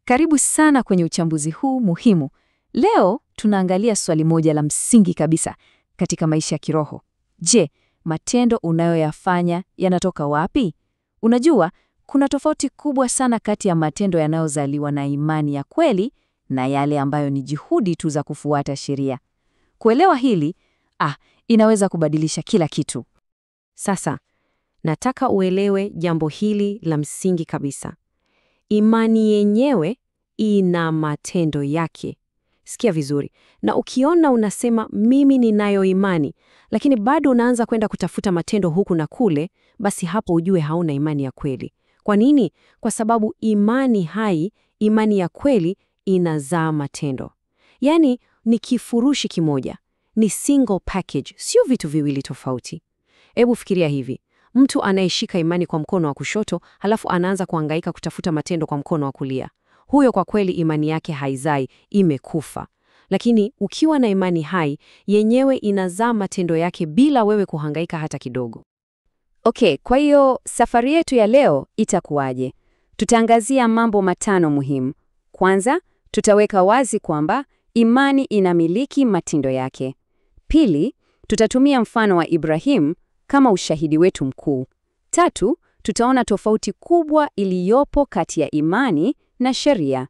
Karibu sana kwenye uchambuzi huu muhimu. Leo tunaangalia swali moja la msingi kabisa katika maisha ya kiroho. Je, matendo unayoyafanya yanatoka wapi? Unajua, kuna tofauti kubwa sana kati ya matendo yanayozaliwa na imani ya kweli na yale ambayo ni juhudi tu za kufuata sheria. Kuelewa hili, inaweza kubadilisha kila kitu. Sasa, nataka uelewe jambo hili la msingi kabisa. Imani yenyewe ina matendo yake. Sikia vizuri. Na ukiona unasema mimi ninayo imani, lakini bado unaanza kwenda kutafuta matendo huku na kule, basi hapo ujue hauna imani ya kweli. Kwa nini? Kwa sababu imani hai, imani ya kweli inazaa matendo. Yaani ni kifurushi kimoja. Ni single package, sio vitu viwili tofauti. Hebu fikiria hivi. Mtu anayeshika imani kwa mkono wa kushoto, halafu anaanza kuhangaika kutafuta matendo kwa mkono wa kulia. Huyo kwa kweli imani yake haizai, imekufa. Lakini ukiwa na imani hai, yenyewe inazaa matendo yake bila wewe kuhangaika hata kidogo. Okay, kwa hiyo safari yetu ya leo itakuwaje? Tutaangazia mambo matano muhimu. Kwanza, tutaweka wazi kwamba imani inamiliki matendo yake. Pili, tutatumia mfano wa Ibrahim kama ushahidi wetu mkuu. Tatu, tutaona tofauti kubwa iliyopo kati ya imani na sheria.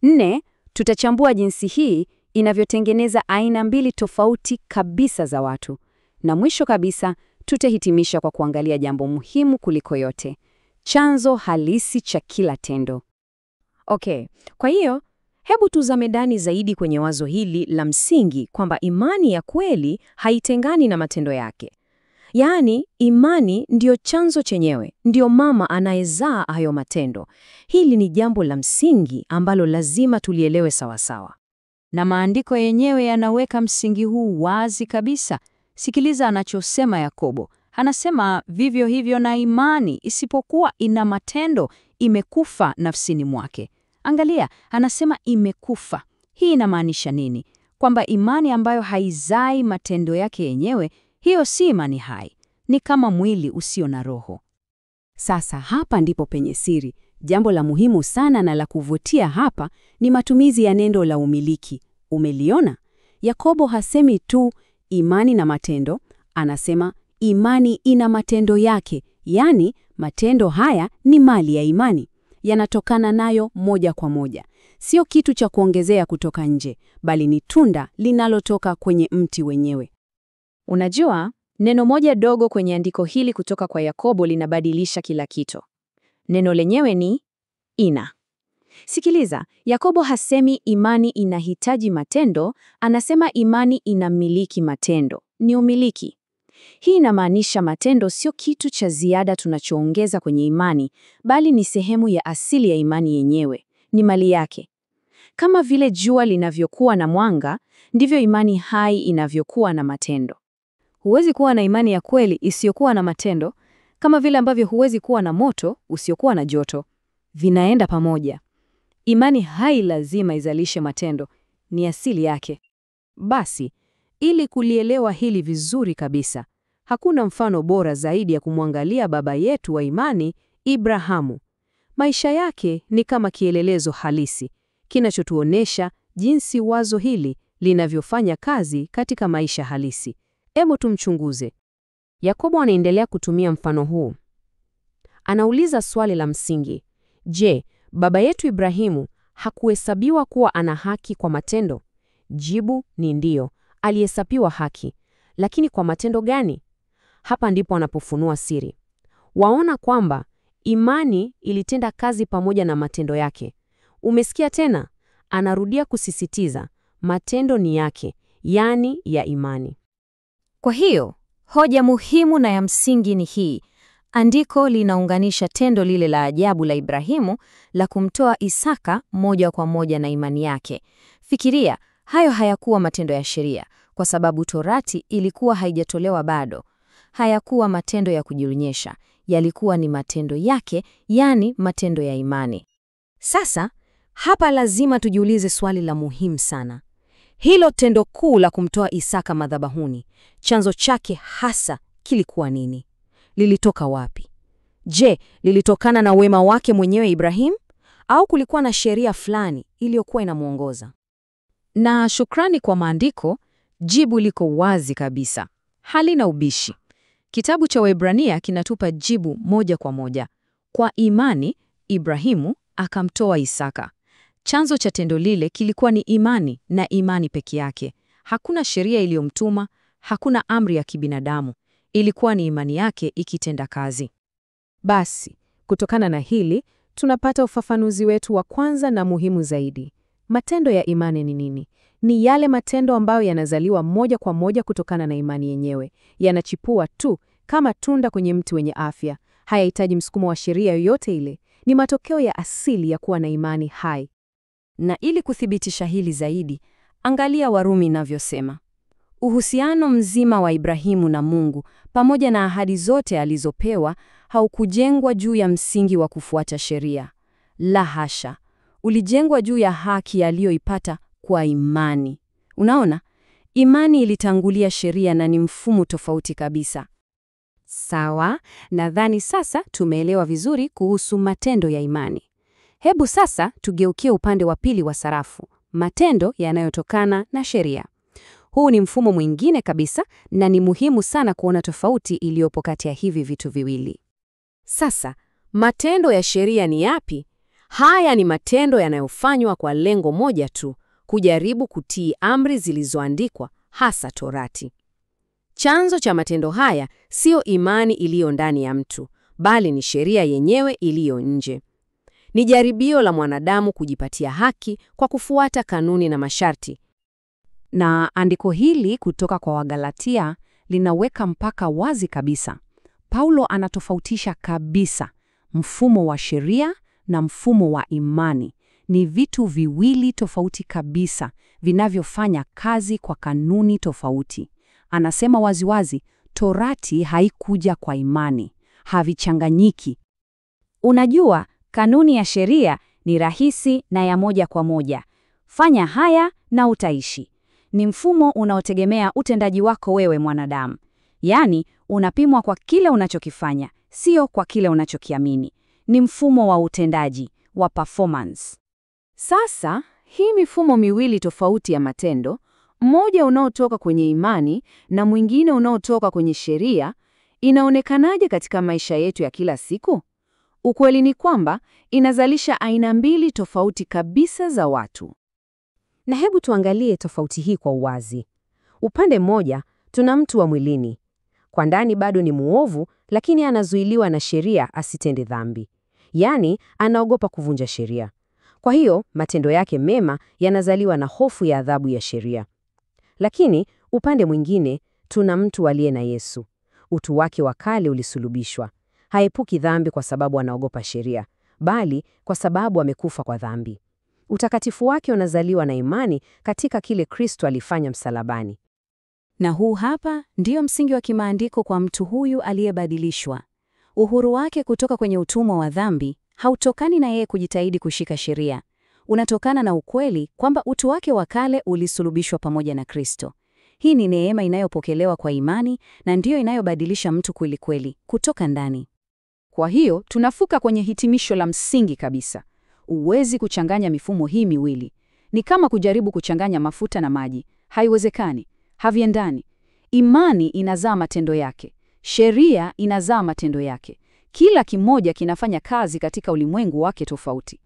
Nne, tutachambua jinsi hii inavyotengeneza aina mbili tofauti kabisa za watu. Na mwisho kabisa, tutahitimisha kwa kuangalia jambo muhimu kuliko yote, chanzo halisi cha kila tendo. Okay, kwa hiyo, hebu tuzame ndani zaidi kwenye wazo hili la msingi kwamba imani ya kweli haitengani na matendo yake. Yaani, imani ndiyo chanzo chenyewe, ndiyo mama anayezaa hayo matendo. Hili ni jambo la msingi ambalo lazima tulielewe sawasawa. Na maandiko yenyewe yanaweka msingi huu wazi kabisa. Sikiliza anachosema Yakobo. Anasema vivyo hivyo na imani isipokuwa ina matendo imekufa nafsini mwake. Angalia, anasema imekufa. Hii inamaanisha nini? Kwamba imani ambayo haizai matendo yake yenyewe, hiyo si imani hai. Ni kama mwili usio na roho. Sasa hapa ndipo penye siri. Jambo la muhimu sana na la kuvutia hapa ni matumizi ya neno la umiliki. Umeliona? Yakobo hasemi tu imani na matendo, anasema imani ina matendo yake. Yaani, matendo haya ni mali ya imani. Yanatokana nayo moja kwa moja. Sio kitu cha kuongezea kutoka nje, bali ni tunda linalotoka kwenye mti wenyewe. Unajua, neno moja dogo kwenye andiko hili kutoka kwa Yakobo linabadilisha kila kitu. Neno lenyewe ni ina. Sikiliza, Yakobo hasemi imani inahitaji matendo, anasema imani inamiliki matendo. Ni umiliki. Hii inamaanisha matendo sio kitu cha ziada tunachoongeza kwenye imani, bali ni sehemu ya asili ya imani yenyewe. Ni mali yake. Kama vile jua linavyokuwa na mwanga, ndivyo imani hai inavyokuwa na matendo. Huwezi kuwa na imani ya kweli isiyokuwa na matendo, kama vile ambavyo huwezi kuwa na moto usiokuwa na joto. Vinaenda pamoja. Imani hai lazima izalishe matendo, ni asili yake. Basi, ili kulielewa hili vizuri kabisa, hakuna mfano bora zaidi ya kumwangalia baba yetu wa imani, Ibrahamu. Maisha yake ni kama kielelezo halisi, kinachotuonesha jinsi wazo hili linavyofanya kazi katika maisha halisi. Hebu tumchunguze. Yakobo anaendelea kutumia mfano huu. Anauliza swali la msingi. Je, baba yetu Ibrahimu hakuhesabiwa kuwa ana haki kwa matendo? Jibu ni ndio, alihesabiwa haki. Lakini kwa matendo gani? Hapa ndipo anapofunua siri. Waona kwamba imani ilitenda kazi pamoja na matendo yake. Umesikia tena? Anarudia kusisitiza, matendo ni yake, yani ya imani. Kwa hiyo, hoja muhimu na ya msingi ni hii. Andiko linaunganisha tendo lile la ajabu la Ibrahimu la kumtoa Isaka moja kwa moja na imani yake. Fikiria, hayo hayakuwa matendo ya sheria, kwa sababu Torati ilikuwa haijatolewa bado. Hayakuwa matendo ya kujionyesha, yalikuwa ni matendo yake, yani matendo ya imani. Sasa, hapa lazima tujiulize swali la muhimu sana. Hilo tendo kuu la kumtoa Isaka madhabahuni, chanzo chake hasa kilikuwa nini? Lilitoka wapi? Je, lilitokana na wema wake mwenyewe Ibrahim? au kulikuwa na sheria fulani iliyokuwa inamuongoza? Na shukrani kwa maandiko, jibu liko wazi kabisa, halina ubishi. Kitabu cha Waebrania kinatupa jibu moja kwa moja. Kwa imani, Ibrahimu akamtoa Isaka. Chanzo cha tendo lile kilikuwa ni imani, na imani peke yake. Hakuna sheria iliyomtuma, hakuna amri ya kibinadamu. Ilikuwa ni imani yake ikitenda kazi. Basi, kutokana na hili, tunapata ufafanuzi wetu wa kwanza na muhimu zaidi. Matendo ya imani ni nini? Ni yale matendo ambayo yanazaliwa moja kwa moja kutokana na imani yenyewe. Yanachipua tu kama tunda kwenye mti wenye afya. Hayahitaji msukumo wa sheria yoyote ile. Ni matokeo ya asili ya kuwa na imani hai. Na ili kuthibitisha hili zaidi, angalia Warumi inavyosema. Uhusiano mzima wa Ibrahimu na Mungu, pamoja na ahadi zote alizopewa, haukujengwa juu ya msingi wa kufuata sheria. La hasha. Ulijengwa juu ya haki aliyoipata kwa imani. Unaona? Imani ilitangulia sheria na ni mfumo tofauti kabisa. Sawa, nadhani sasa tumeelewa vizuri kuhusu matendo ya imani. Hebu sasa tugeukie upande wa pili wa sarafu, matendo yanayotokana na sheria. Huu ni mfumo mwingine kabisa na ni muhimu sana kuona tofauti iliyopo kati ya hivi vitu viwili. Sasa, matendo ya sheria ni yapi? Haya ni matendo yanayofanywa kwa lengo moja tu, kujaribu kutii amri zilizoandikwa, hasa Torati. Chanzo cha matendo haya sio imani iliyo ndani ya mtu, bali ni sheria yenyewe iliyo nje. Ni jaribio la mwanadamu kujipatia haki kwa kufuata kanuni na masharti. Na andiko hili kutoka kwa Wagalatia linaweka mpaka wazi kabisa. Paulo anatofautisha kabisa mfumo wa sheria na mfumo wa imani. Ni vitu viwili tofauti kabisa vinavyofanya kazi kwa kanuni tofauti. Anasema waziwazi, Torati haikuja kwa imani, havichanganyiki. Unajua, kanuni ya sheria ni rahisi na ya moja kwa moja. Fanya haya na utaishi. Ni mfumo unaotegemea utendaji wako wewe mwanadamu. Yaani, unapimwa kwa kile unachokifanya, sio kwa kile unachokiamini. Ni mfumo wa utendaji, wa performance. Sasa, hii mifumo miwili tofauti ya matendo, mmoja unaotoka kwenye imani na mwingine unaotoka kwenye sheria, inaonekanaje katika maisha yetu ya kila siku? Ukweli ni kwamba inazalisha aina mbili tofauti kabisa za watu. Na hebu tuangalie tofauti hii kwa uwazi. Upande mmoja, tuna mtu wa mwilini. Kwa ndani bado ni muovu, lakini anazuiliwa na sheria asitende dhambi. Yaani, anaogopa kuvunja sheria. Kwa hiyo, matendo yake mema yanazaliwa na hofu ya adhabu ya sheria. Lakini, upande mwingine, tuna mtu aliye na Yesu. Utu wake wa kale ulisulubishwa. Haepuki dhambi kwa sababu anaogopa sheria, bali kwa sababu amekufa kwa dhambi. Utakatifu wake unazaliwa na imani katika kile Kristo alifanya msalabani. Na huu hapa ndio msingi wa kimaandiko kwa mtu huyu aliyebadilishwa. Uhuru wake kutoka kwenye utumwa wa dhambi hautokani na yeye kujitahidi kushika sheria. Unatokana na ukweli kwamba utu wake wa kale ulisulubishwa pamoja na Kristo. Hii ni neema inayopokelewa kwa imani na ndiyo inayobadilisha mtu kweli kweli kutoka ndani. Kwa hiyo, tunafuka kwenye hitimisho la msingi kabisa. Huwezi kuchanganya mifumo hii miwili. Ni kama kujaribu kuchanganya mafuta na maji. Haiwezekani. Haviendani. Imani inazaa matendo yake. Sheria inazaa matendo yake. Kila kimoja kinafanya kazi katika ulimwengu wake tofauti.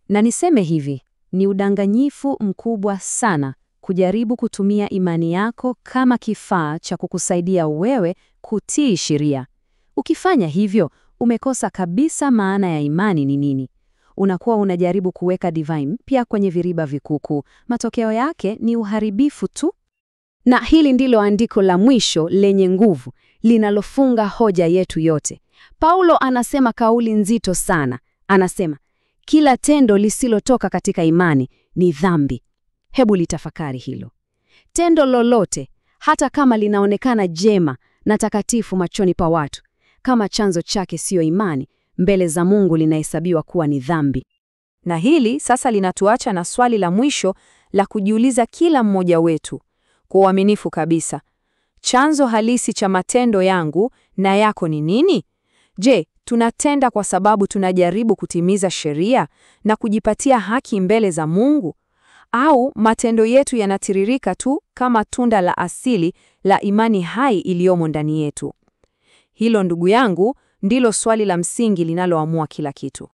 Na niseme hivi, ni udanganyifu mkubwa sana kujaribu kutumia imani yako kama kifaa cha kukusaidia wewe kutii sheria. Ukifanya hivyo, umekosa kabisa maana ya imani ni nini. Unakuwa unajaribu kuweka divai mpya kwenye viriba vikuku. Matokeo yake ni uharibifu tu. Na hili ndilo andiko la mwisho lenye nguvu, linalofunga hoja yetu yote. Paulo anasema kauli nzito sana. Anasema, kila tendo lisilotoka katika imani ni dhambi. Hebu litafakari hilo. Tendo lolote, hata kama linaonekana jema na takatifu machoni pa watu, kama chanzo chake siyo imani, mbele za Mungu linahesabiwa kuwa ni dhambi. Na hili sasa linatuacha na swali la mwisho la kujiuliza kila mmoja wetu. Kwa uaminifu kabisa, chanzo halisi cha matendo yangu na yako ni nini? Je, Tunatenda kwa sababu tunajaribu kutimiza sheria na kujipatia haki mbele za Mungu? Au matendo yetu yanatiririka tu kama tunda la asili la imani hai iliyomo ndani yetu? Hilo, ndugu yangu, ndilo swali la msingi linaloamua kila kitu.